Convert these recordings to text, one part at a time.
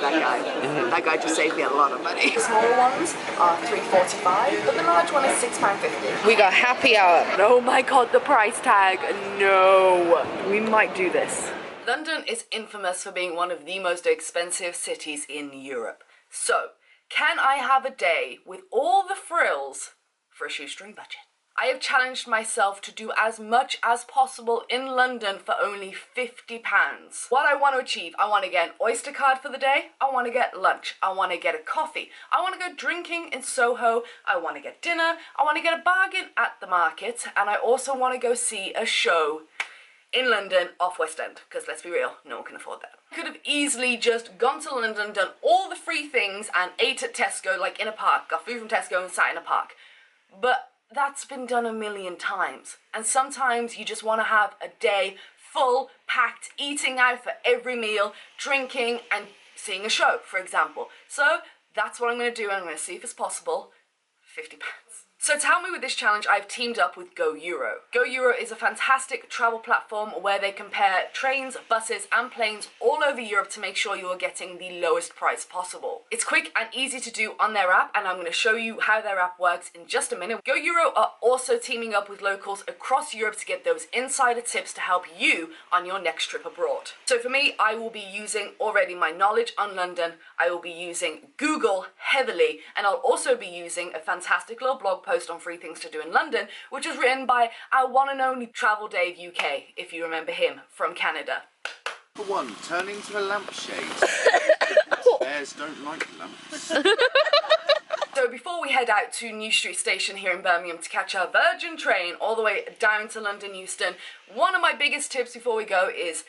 that guy. That guy just saved me a lot of money. The smaller ones are £3.45, but the large one is £6.50. We got happy hour. Oh my god, the price tag. No. We might do this. London is infamous for being one of the most expensive cities in Europe. So, can I have a day with all the frills for a shoestring budget? I have challenged myself to do as much as possible in London for only £50. What I want to achieve, I want to get an Oyster card for the day, I want to get lunch, I want to get a coffee, I want to go drinking in Soho, I want to get dinner, I want to get a bargain at the market, and I also want to go see a show in London off West End, because let's be real, no one can afford that. I could have easily just gone to London, done all the free things, and ate at Tesco, like in a park, got food from Tesco and sat in a park. But that's been done a million times, and sometimes you just want to have a day full, packed, eating out for every meal, drinking and seeing a show, for example. So that's what I'm going to do, and I'm going to see if it's possible. £50. So to help me with this challenge, I've teamed up with GoEuro. GoEuro is a fantastic travel platform where they compare trains, buses and planes all over Europe to make sure you are getting the lowest price possible. It's quick and easy to do on their app, and I'm going to show you how their app works in just a minute. GoEuro are also teaming up with locals across Europe to get those insider tips to help you on your next trip abroad. So for me, I will be using already my knowledge on London, I will be using Google heavily, and I'll also be using a fantastic little blog post on free things to do in London, which was written by our one and only Travel Dave UK, if you remember him, from Canada. For one, turn into a lampshade. Bears don't like lamps. So before we head out to New Street Station here in Birmingham to catch our Virgin train all the way down to London Euston, one of my biggest tips before we go is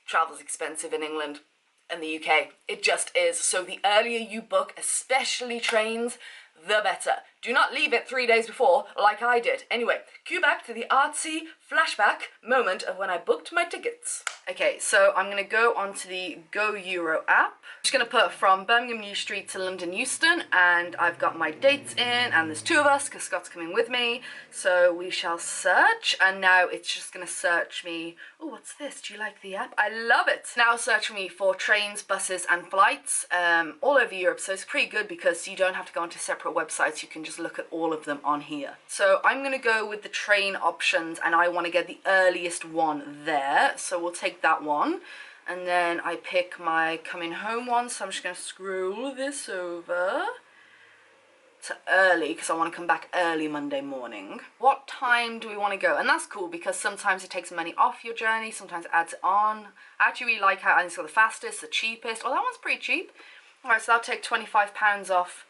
travel's expensive in England and the UK. It just is. So the earlier you book, especially trains, the better. Do not leave it 3 days before, like I did. Anyway, cue back to the artsy flashback moment of when I booked my tickets. Okay, so I'm gonna go onto the GoEuro app. I'm just gonna put from Birmingham New Street to London Euston, and I've got my dates in, and there's two of us, because Scott's coming with me. So we shall search, and now it's just gonna search me. Oh, what's this? Do you like the app? I love it. Now search for me for trains, buses, and flights all over Europe. So it's pretty good because you don't have to go onto separate websites. You can just look at all of them on here. So I'm gonna go with the train options, and I want to get the earliest one there, so we'll take that one. And then I pick my coming home one, so I'm just gonna scroll this over to early because I want to come back early Monday morning. What time do we want to go? And that's cool because sometimes it takes money off your journey, sometimes it adds it on. I actually really like how it's got the fastest, the cheapest. Oh, that one's pretty cheap. Alright, so that'll take £25 off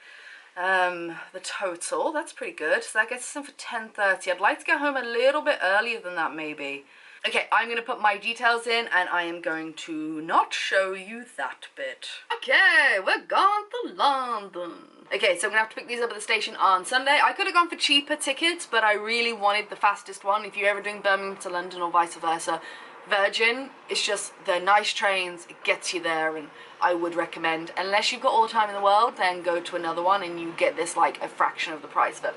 the total. That's pretty good. So that gets us in for 10:30. I'd like to get home a little bit earlier than that maybe. Okay, I'm going to put my details in and I am going to not show you that bit. Okay, we're gone to London. Okay, so I'm going to have to pick these up at the station on Sunday. I could have gone for cheaper tickets, but I really wanted the fastest one. If you're ever doing Birmingham to London or vice versa, Virgin, it's just, they're nice trains, it gets you there, and I would recommend, unless you've got all the time in the world, then go to another one and you get this like a fraction of the price. But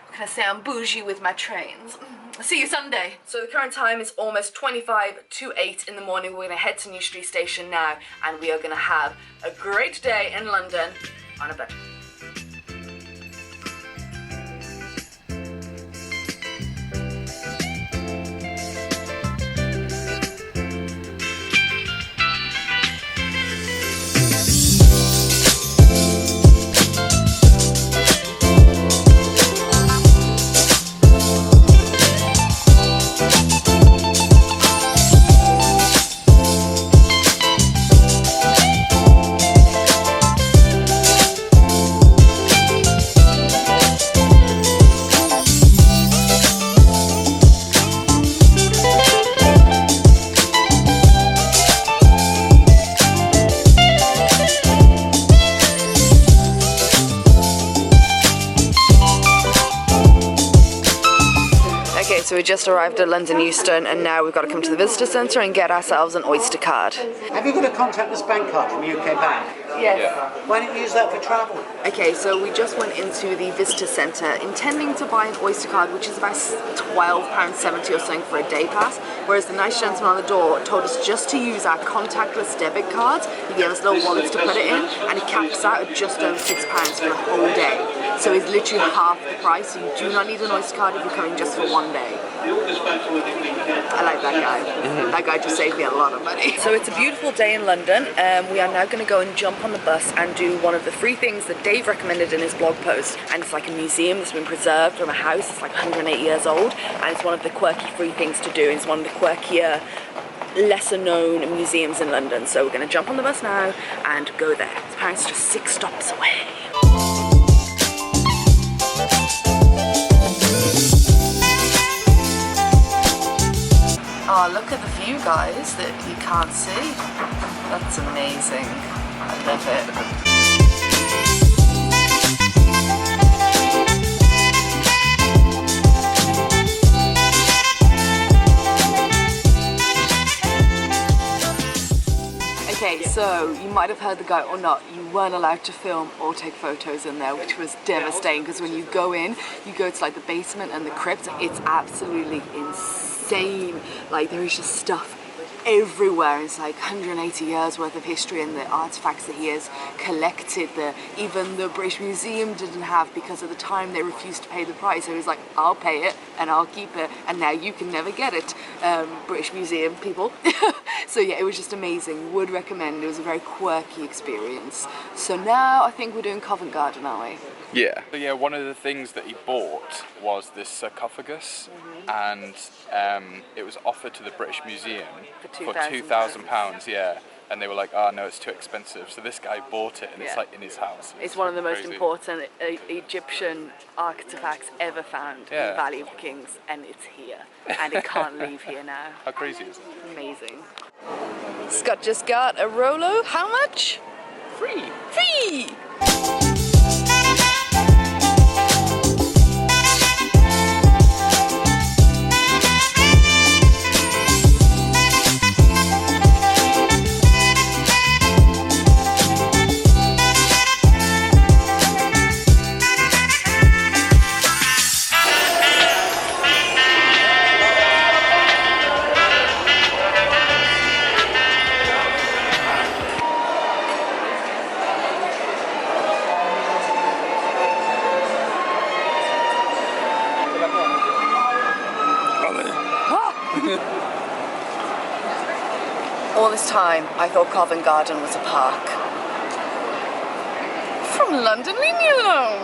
I'm gonna say I'm bougie with my trains. See you Sunday. So the current time is almost 25 to 8 in the morning. We're gonna head to New Street Station now, and we are gonna have a great day in London on a budget. So we just arrived at London Euston and now we've got to come to the visitor centre and get ourselves an Oyster card. Have you got a contactless bank card from UK Bank? Yes. Yeah. Why don't you use that for travel? Okay, so we just went into the visitor centre intending to buy an Oyster card, which is about £12.70 or something for a day pass, whereas the nice gentleman on the door told us just to use our contactless debit cards. He gave us little wallets to put it in, and it caps out at just over £6 for the whole day. So it's literally half the price, so you do not need an Oyster card if you're coming just for one day. I like that guy. That guy just saved me a lot of money. So it's a beautiful day in London. We are now going to go and jump on the bus and do one of the free things that Dave recommended in his blog post. And it's like a museum that's been preserved from a house. It's like 108 years old. And it's one of the quirky free things to do. It's one of the quirkier, lesser known museums in London. So we're going to jump on the bus now and go there. Apparently it's just 6 stops away. Oh, look at the view, guys, that you can't see. That's amazing. I love it. Okay, so you might have heard the guy or not, you weren't allowed to film or take photos in there, which was devastating because when you go in, you go to like the basement and the crypt, it's absolutely insane. Like there is just stuff everywhere. It's like 180 years worth of history and the artifacts that he has collected that even the British Museum didn't have because at the time they refused to pay the price. So he was like, I'll pay it and I'll keep it and now you can never get it, British Museum people. So yeah, it was just amazing. Would recommend. It was a very quirky experience. So now I think we're doing Covent Garden, aren't we? Yeah. So yeah, one of the things that he bought was this sarcophagus, and it was offered to the British Museum For for £2,000. Yeah, and they were like, "Oh no, it's too expensive." So this guy bought it, and it's like in his house. It's one of the most crazy. important Egyptian artifacts ever found in the Valley of Kings, and it's here, and it can't leave here now. How crazy is it? Amazing. Scott just got a Rolo. How much? Free. Free! All this time, I thought Covent Garden was a park. From London, leave me alone!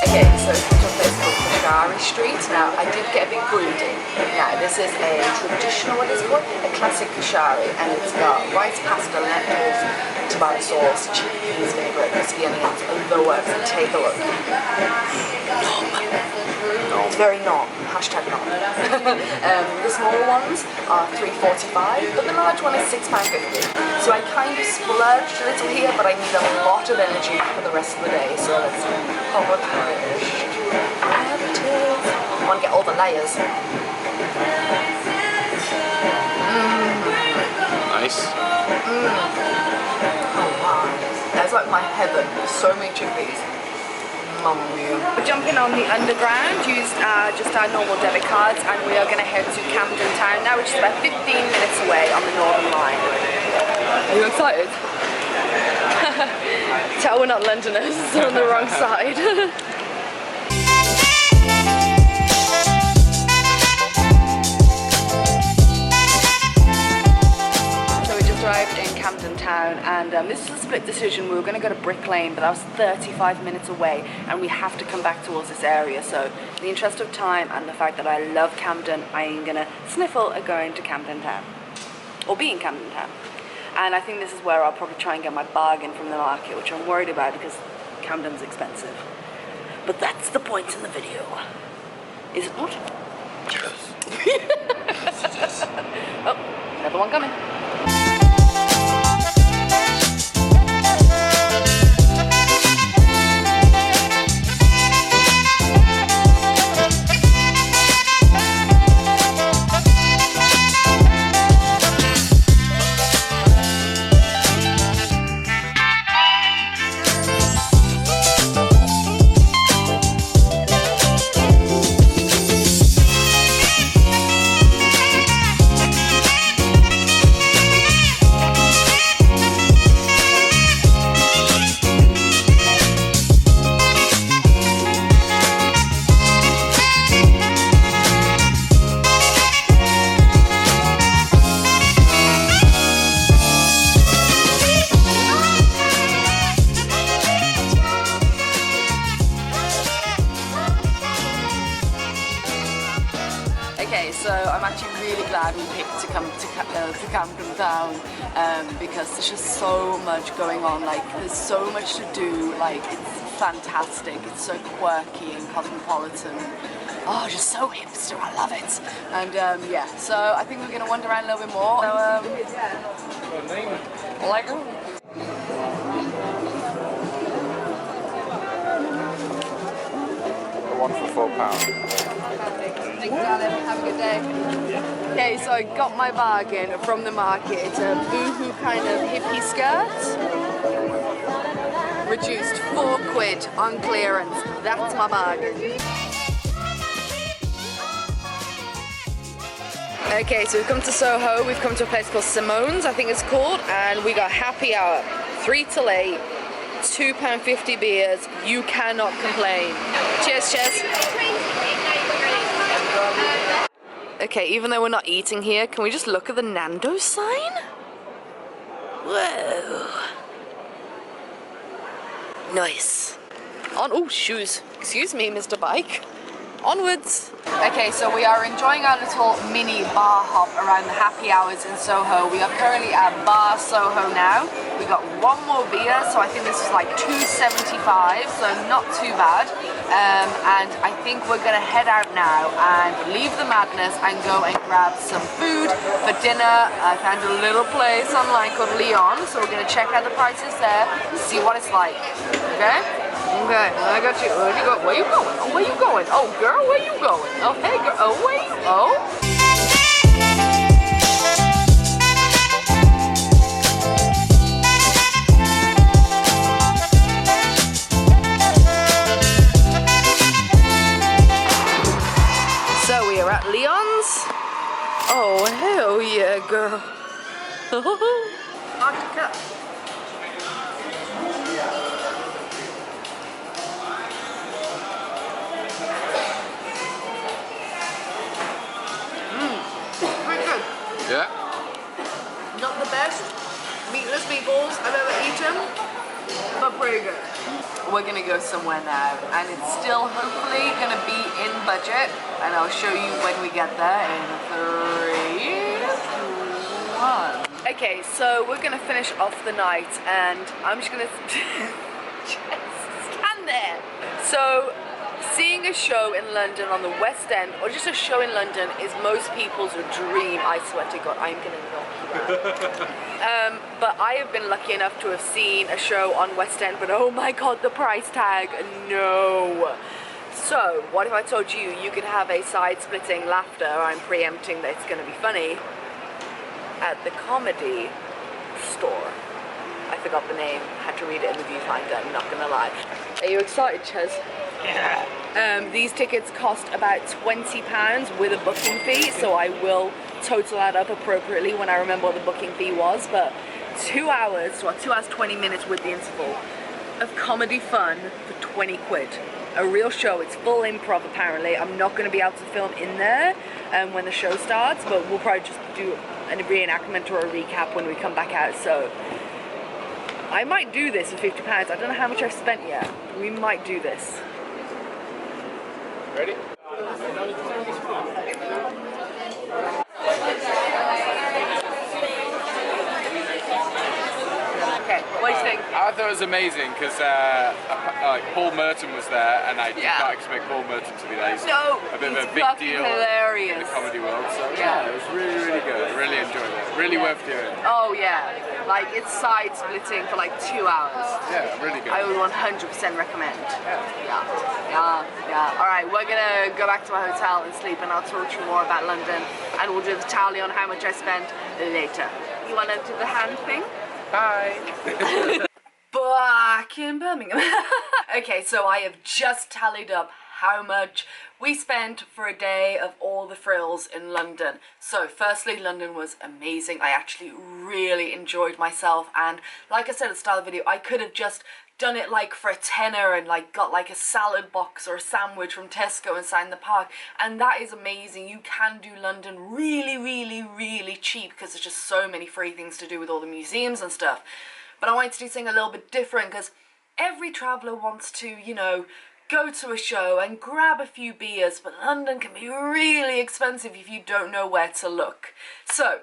Okay, so it's a place called Kashari Street. Now, I did get a bit greedy. Now, this is a traditional, what is it called? A classic kashari, and it's got rice, pasta, lentils, tomato sauce, chickpeas, vinaigrette, crispy onions, lower. Take a look. It's very not. Hashtag not. The smaller ones are £3.45, but the large one is £6.50. So I kind of splurged a little here, but I need a lot of energy for the rest of the day. So let's have a I want to get all the layers. Nice. Oh wow. That's like my heaven. So many chickpeas. We're jumping on the underground, used just our normal debit cards, and we are going to head to Camden Town now, which is about 15 minutes away on the Northern Line. Are you excited? Tell we're not Londoners, we're on the wrong side. Arrived in Camden Town, and this is a split decision. We were going to go to Brick Lane, but that was 35 minutes away, and we have to come back towards this area. So in the interest of time and the fact that I love Camden, I am going to sniffle at going to Camden Town, or be in Camden Town. And I think this is where I'll probably try and get my bargain from the market, which I'm worried about because Camden's expensive. But that's the point in the video. Is it not? Oh, another one coming. Okay, so I'm actually really glad we picked to come to Camden Town because there's just so much going on. Like, there's so much to do. Like, it's fantastic. It's so quirky and cosmopolitan. Oh, just so hipster. I love it. And yeah, so I think we're gonna wander around a little bit more. So, like. One for £4. Thanks, darling. Have a good day. Okay, so I got my bargain from the market. It's a boohoo kind of hippie skirt. Reduced £4 on clearance. That's my bargain. Okay, so we've come to Soho. We've come to a place called Simone's, I think it's called, and we got happy hour, 3 till 8. £2.50 beers, you cannot complain. Cheers, cheers. Okay, even though we're not eating here, can we just look at the Nando's sign? Whoa. Nice. Oh, shoes. Excuse me, Mr. Bike. Onwards. Okay, so we are enjoying our little mini bar hop around the happy hours in Soho. We are currently at Bar Soho now. We got one more beer, so I think this is like $2.75, so not too bad. And I think we're gonna head out now and leave the madness and go and grab some food for dinner. I found a little place online called Leon, so we're gonna check out the prices there, see what it's like. Okay? Okay, I got you. Where you go? Where you going? Oh, where you going? Oh, girl, where you going? Oh, hey, girl. Oh, where you? Oh. So we are at Leon's. Oh, hell yeah, girl. Octocup. Yeah? Not the best meatless meatballs I've ever eaten, but pretty good. We're gonna go somewhere now, and it's still hopefully gonna be in budget, and I'll show you when we get there in 3, 2, 1. Okay, so we're gonna finish off the night, and I'm just gonna just stand there. So, seeing a show in London on the West End, or just a show in London, is most people's dream. I swear to God, I'm gonna knock that. But I have been lucky enough to have seen a show on West End, but oh my God, the price tag, no. So, what if I told you you could have a side-splitting laughter, I'm preempting that it's gonna be funny, at the Comedy Store. I forgot the name, had to read it in the viewfinder, I'm not gonna lie. Are you excited, Ches? Yeah. These tickets cost about £20 with a booking fee, so I will total that up appropriately when I remember what the booking fee was, but 2 hours, well, 2 hours 20 minutes with the interval of comedy fun for 20 quid. A real show, it's full improv apparently. I'm not going to be able to film in there when the show starts, but we'll probably just do a reenactment or a recap when we come back out, so I might do this for £50. I don't know how much I've spent yet. We might do this. Ready? Okay, what do you think? I I thought it was amazing because like Paul Merton was there, and I did not expect Paul Merton to be there. He's a bit of a big deal in the comedy world. So yeah, it was really, really good. Really enjoyed it. Really worth doing. Oh yeah, like it's side splitting for like 2 hours. Yeah, really good. I would 100% recommend. Yeah. All right, we're gonna go back to my hotel and sleep, and I'll talk to you more about London, and we'll do the tally on how much I spent later. You wanna do the hand thing? Bye. Back in Birmingham. Okay, so I have just tallied up how much we spent for a day of all the frills in London. So firstly, London was amazing. I actually really enjoyed myself, and like I said at the start of the video, I could have just done it like for a tenner and like got like a salad box or a sandwich from Tesco inside in the park, and that is amazing. You can do London really cheap because there's just so many free things to do with all the museums and stuff. But I wanted to do something a little bit different because every traveller wants to, you know, go to a show and grab a few beers, but London can be really expensive if you don't know where to look. So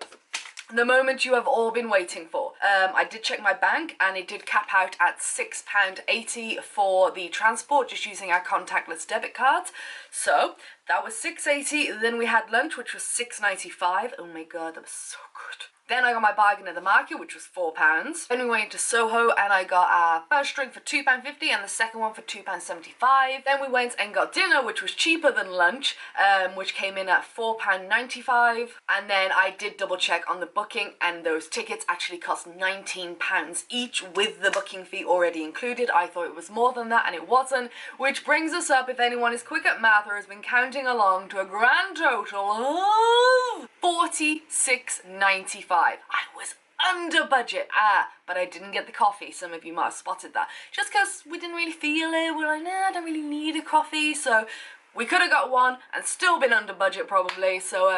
the moment you have all been waiting for. I did check my bank, and it did cap out at £6.80 for the transport, just using our contactless debit cards. So that was £6.80. Then we had lunch, which was £6.95. Oh my god, that was so good. Then I got my bargain at the market, which was £4. Then we went to Soho, and I got our first drink for £2.50 and the second one for £2.75. Then we went and got dinner, which was cheaper than lunch, which came in at £4.95. And then I did double check on the booking, and those tickets actually cost £19 each with the booking fee already included. I thought it was more than that, and it wasn't, which brings us up, if anyone is quick at math or has been counting along, to a grand total of £46.95. I was under budget, but I didn't get the coffee. Some of you might have spotted that. Just because we didn't really feel it. We're like, nah, I don't really need a coffee. So we could have got one and still been under budget probably. So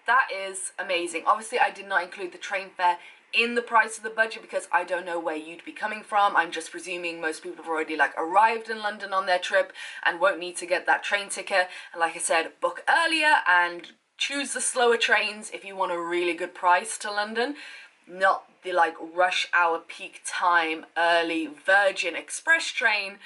that is amazing. Obviously, I did not include the train fare in the price of the budget because I don't know where you'd be coming from. I'm just presuming most people have already like arrived in London on their trip and won't need to get that train ticket. And like I said, book earlier and choose the slower trains if you want a really good price to London, not the like rush hour peak time early Virgin Express train,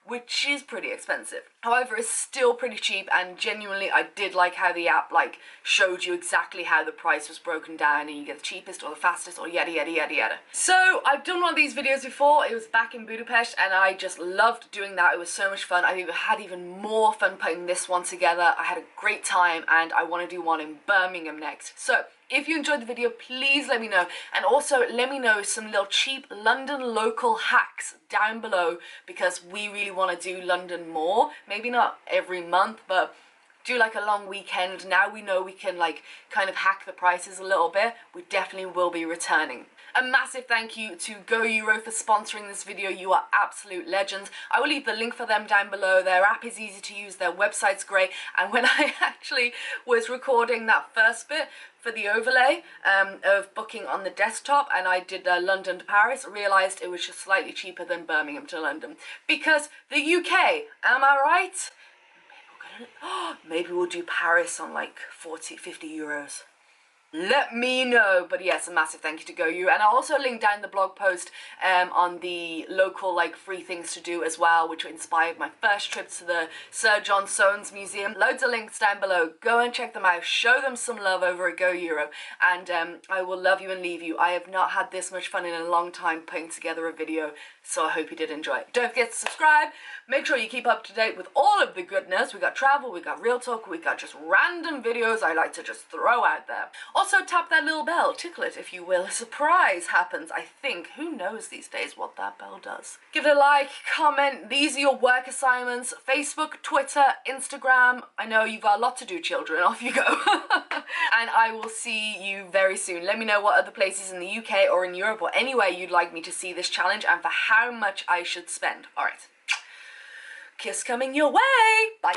which is pretty expensive. However, it's still pretty cheap, and genuinely I did like how the app like showed you exactly how the price was broken down, and you get the cheapest or the fastest or yada yada yada yada. So I've done one of these videos before. It was back in Budapest, and I just loved doing that. It was so much fun. I had even more fun putting this one together. I had a great time, and I want to do one in Birmingham next. So if you enjoyed the video, please let me know, and also let me know some little cheap London local hacks down below, because we really want to do London more. Maybe not every month, but do like a long weekend. Now we know we can like kind of hack the prices a little bit. We definitely will be returning. A massive thank you to GoEuro for sponsoring this video. You are absolute legends. I will leave the link for them down below. Their app is easy to use, their website's great, and when I actually was recording that first bit for the overlay of booking on the desktop, and I did London to Paris, realised it was just slightly cheaper than Birmingham to London. Because the UK, am I right? Maybe we'll do Paris on like 40-50 euros. Let me know. But yes, a massive thank you to GoEuro, and I'll also link down the blog post on the local like free things to do as well, which inspired my first trip to the Sir John Soane's museum. Loads of links down below. Go and check them out. Show them some love over at GoEuro, and I will love you and leave you. I have not had this much fun in a long time putting together a video, so I hope you did enjoy it. Don't forget to subscribe. Make sure you keep up to date with all of the goodness. We got travel, we got real talk, we got just random videos I like to just throw out there. Also, tap that little bell, tickle it if you will. A surprise happens, I think. Who knows these days what that bell does? Give it a like, comment. These are your work assignments. Facebook, Twitter, Instagram. I know you've got a lot to do, children. Off you go. And I will see you very soon. Let me know what other places in the UK or in Europe or anywhere you'd like me to see this challenge, and for how much I should spend. Alright. Kiss coming your way. Bye.